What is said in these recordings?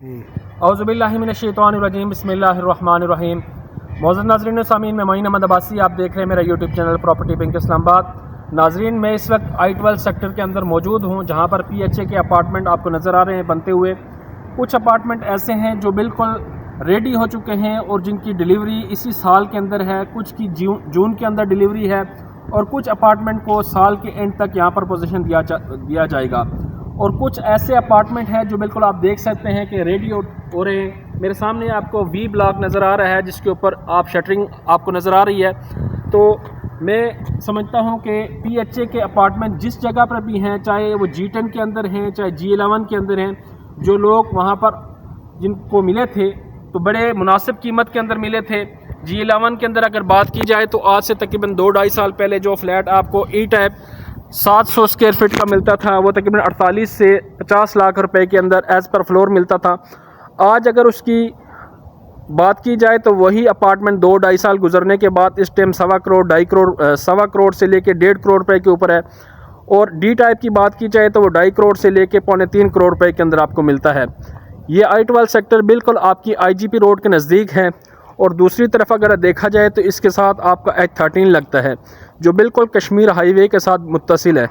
औज़ुबिल्लाहिमिनश्शैतानिर्रजीम बिस्मिल्लाहिर्रहमानिर्रहीम। मौजूद नाज़रीन सामीन, मैं मोइन अहमद अब्बासी, आप देख रहे हैं मेरा YouTube channel property bank Islamabad. नाज़रीन, मैं इस वक्त I-12 सेक्टर के अंदर मौजूद हूँ, जहाँ पर PHA के अपार्टमेंट आपको नज़र आ रहे हैं बनते हुए। कुछ अपार्टमेंट ऐसे हैं जो बिल्कुल रेडी हो चुके हैं और जिनकी डिलीवरी इसी साल के अंदर है, कुछ की जून के अंदर डिलीवरी है और कुछ अपार्टमेंट को साल के एंड तक यहाँ पर पोजीशन दिया जाएगा। और कुछ ऐसे अपार्टमेंट हैं जो बिल्कुल आप देख सकते हैं कि रेडी हो रहे हैं। मेरे सामने आपको V ब्लॉक नज़र आ रहा है, जिसके ऊपर आप शटरिंग आपको नज़र आ रही है। तो मैं समझता हूं कि PHA के अपार्टमेंट जिस जगह पर भी हैं, चाहे वो G10 के अंदर हैं, चाहे G11 के अंदर हैं, जो लोग वहां पर जिनको मिले थे तो बड़े मुनासिब कीमत के अंदर मिले थे। G11 के अंदर अगर बात की जाए तो आज से तकरीबन 2-2.5 साल पहले जो फ्लैट आपको ई टाइप 700 स्क्वायर फीट का मिलता था, वो तकरीबन 48 से 50 लाख रुपए के अंदर एज पर फ्लोर मिलता था। आज अगर उसकी बात की जाए तो वही अपार्टमेंट 2-2.5 साल गुजरने के बाद इस टाइम 1.25 करोड़ 2.5 करोड़ से लेके 1.5 करोड़ रुपए के ऊपर है। और डी टाइप की बात की जाए तो वो 2.5 करोड़ से लेके 3.25 करोड़ रुपए के अंदर आपको मिलता है। ये I-12 सेक्टर बिल्कुल आपकी IGP रोड के नज़दीक है। और दूसरी तरफ अगर देखा जाए तो इसके साथ आपका H13 लगता है, जो बिल्कुल कश्मीर हाईवे के साथ मुत्तसिल है।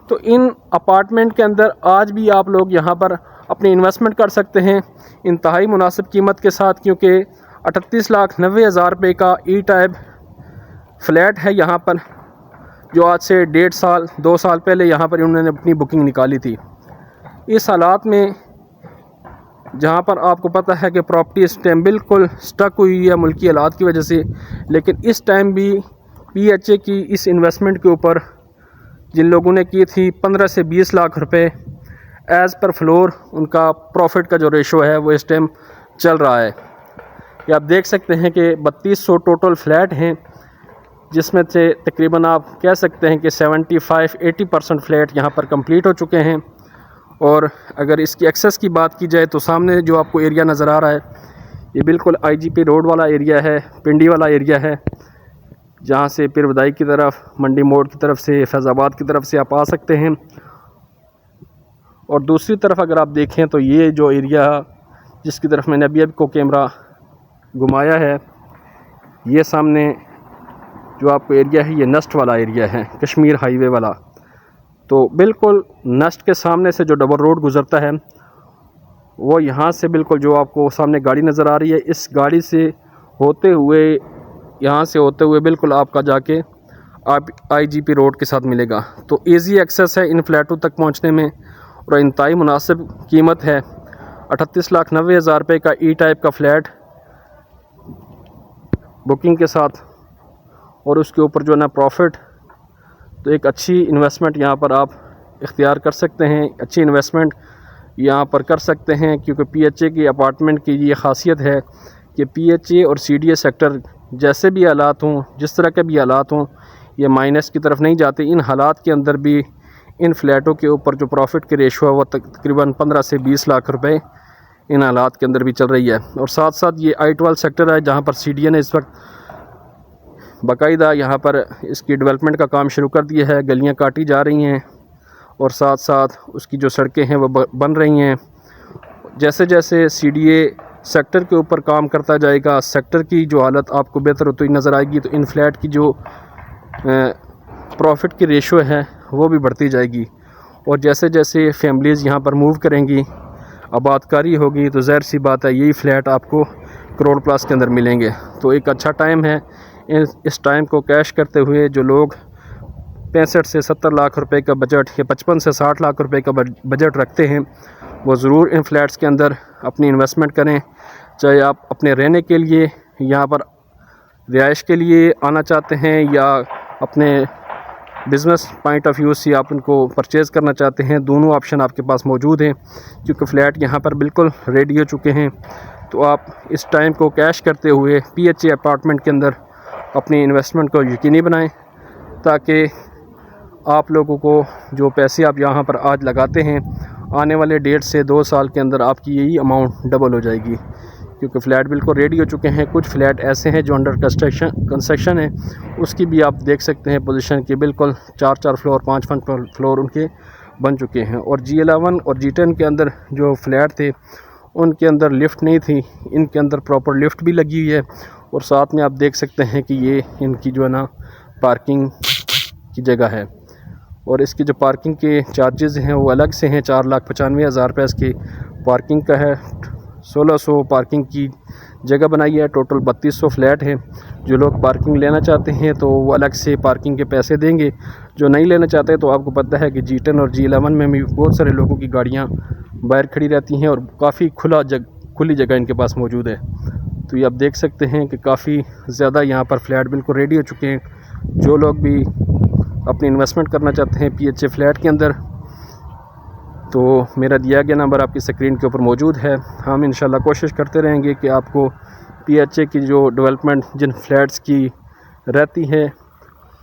तो इन अपार्टमेंट के अंदर आज भी आप लोग यहाँ पर अपनी इन्वेस्टमेंट कर सकते हैं इंतहाई मुनासिब कीमत के साथ, क्योंकि 38,90,000 रुपये का ई टाइप फ्लैट है यहाँ पर, जो आज से 1.5-2 साल पहले यहाँ पर उन्होंने अपनी बुकिंग निकाली थी। इस हालात में जहाँ पर आपको पता है कि प्रॉपर्टी इस टाइम बिल्कुल स्टक हुई है मुल्की हालात की वजह से, लेकिन इस टाइम भी PHA की इस इन्वेस्टमेंट के ऊपर जिन लोगों ने की थी 15 से 20 लाख रुपए एज़ पर फ्लोर, उनका प्रॉफिट का जो रेशो है वो इस टाइम चल रहा है। ये आप देख सकते हैं कि 3200 टोटल फ्लैट हैं, जिसमें से तकरीबन आप कह सकते हैं कि 75-80% फ्लैट यहाँ पर कंप्लीट हो चुके हैं। और अगर इसकी एक्सेस की बात की जाए तो सामने जो आपको एरिया नज़र आ रहा है, ये बिल्कुल IGP रोड वाला एरिया है, पिंडी वाला एरिया है, जहाँ से पिरवदाई की तरफ, मंडी मोड़ की तरफ से, फैज़ाबाद की तरफ से आप आ सकते हैं। और दूसरी तरफ अगर आप देखें तो ये जो एरिया जिसकी तरफ मैंने अभी को कैमरा घुमाया है, ये सामने जो आपको एरिया है ये नस्ट वाला एरिया है, कश्मीर हाईवे वाला। तो बिल्कुल नस्ट के सामने से जो डबल रोड गुज़रता है वो यहाँ से बिल्कुल जो आपको सामने गाड़ी नज़र आ रही है, इस गाड़ी से होते हुए यहाँ से होते हुए बिल्कुल आपका जाके आप IGP रोड के साथ मिलेगा। तो इजी एक्सेस है इन फ्लैटों तक पहुँचने में और इंतहाई मुनासिब कीमत है। 38,90,000 रुपये का ई टाइप का फ्लैट बुकिंग के साथ, और उसके ऊपर जो है ना प्रॉफिट। तो एक अच्छी इन्वेस्टमेंट यहाँ पर आप इख्तियार कर सकते हैं, अच्छी इन्वेस्टमेंट यहाँ पर कर सकते हैं, क्योंकि PHA की अपार्टमेंट की ये ख़ासियत है कि PHA और CDA सेक्टर जैसे भी हालात हों, जिस तरह के भी हालात हों, ये माइनस की तरफ नहीं जाते। इन हालात के अंदर भी इन फ्लैटों के ऊपर जो प्रॉफिट की रेशो है वो तकरीबन 15 से 20 लाख रुपए इन हालात के अंदर भी चल रही है। और साथ साथ ये I-12 सेक्टर है, जहाँ पर CDA ने इस वक्त बाकायदा यहाँ पर इसकी डेवलपमेंट का काम शुरू कर दिया है। गलियाँ काटी जा रही हैं और साथ साथ उसकी जो सड़कें हैं वो बन रही हैं। जैसे जैसे CDA सेक्टर के ऊपर काम करता जाएगा, सेक्टर की जो हालत आपको बेहतर होती नज़र आएगी। तो इन फ्लैट की जो प्रॉफिट की रेशो है वो भी बढ़ती जाएगी। और जैसे जैसे फैमिलीज़ यहाँ पर मूव करेंगी, आबादकारी होगी, तो ज़ाहिर सी बात है यही फ्लैट आपको करोड़ प्लस के अंदर मिलेंगे। तो एक अच्छा टाइम है। इस टाइम को कैश करते हुए जो लोग 65 से 70 लाख रुपए का बजट या 55 से 60 लाख रुपए का बजट रखते हैं, वो ज़रूर इन फ्लैट्स के अंदर अपनी इन्वेस्टमेंट करें। चाहे आप अपने रहने के लिए, यहाँ पर रिहाइश के लिए आना चाहते हैं, या अपने बिज़नेस पॉइंट ऑफ व्यू से आप इनको परचेज़ करना चाहते हैं, दोनों ऑप्शन आपके पास मौजूद हैं, क्योंकि फ़्लैट यहाँ पर बिल्कुल रेडी हो चुके हैं। तो आप इस टाइम को कैश करते हुए PHA अपार्टमेंट के अंदर अपनी इन्वेस्टमेंट को यकीनी बनाएं, ताकि आप लोगों को जो पैसे आप यहाँ पर आज लगाते हैं, आने वाले 1.5 से 2 साल के अंदर आपकी यही अमाउंट डबल हो जाएगी, क्योंकि फ़्लैट बिल्कुल रेडी हो चुके हैं। कुछ फ़्लैट ऐसे हैं जो अंडर कंस्ट्रक्शन है, उसकी भी आप देख सकते हैं पोजीशन की बिल्कुल 4-4 फ्लोर 5-5 फ्लोर उनके बन चुके हैं। और G11 और G10 के अंदर जो फ्लैट थे उनके अंदर लिफ्ट नहीं थी, इनके अंदर प्रॉपर लिफ्ट भी लगी हुई है। और साथ में आप देख सकते हैं कि ये इनकी जो है ना पार्किंग की जगह है, और इसके जो पार्किंग के चार्जेस हैं वो अलग से हैं। 4,95,000 रुपये इसकी पार्किंग का है। 1,600 पार्किंग की जगह बनाई है। टोटल 3200 फ्लैट है। जो लोग पार्किंग लेना चाहते हैं तो वो अलग से पार्किंग के पैसे देंगे। जो नहीं लेना चाहते तो आपको पता है कि G10 और G11 में भी बहुत सारे लोगों की गाड़ियाँ बाहर खड़ी रहती हैं और काफ़ी खुली जगह इनके पास मौजूद है। तो ये आप देख सकते हैं कि काफ़ी ज़्यादा यहाँ पर फ्लैट बिल्कुल रेडी हो चुके हैं। जो लोग भी अपनी इन्वेस्टमेंट करना चाहते हैं PHA फ्लैट के अंदर, तो मेरा दिया गया नंबर आपकी स्क्रीन के ऊपर मौजूद है। हम इंशाल्लाह कोशिश करते रहेंगे कि आपको PHA की जो डेवलपमेंट जिन फ्लैट्स की रहती है,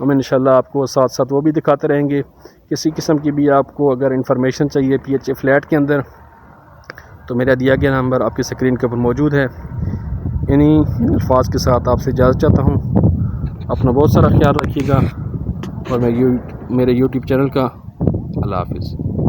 हम इंशाल्लाह आपको साथ साथ वो भी दिखाते रहेंगे। किसी किस्म की भी आपको अगर इंफॉर्मेशन चाहिए PHA फ्लैट के अंदर, तो मेरा दिया गया नंबर आपकी स्क्रीन के ऊपर मौजूद है। इन्हीं अल्फाज के साथ आपसे इजाज़त चाहता हूँ। अपना बहुत सारा ख्याल रखिएगा और मेरे YouTube चैनल का अल्लाह हाफ़िज़।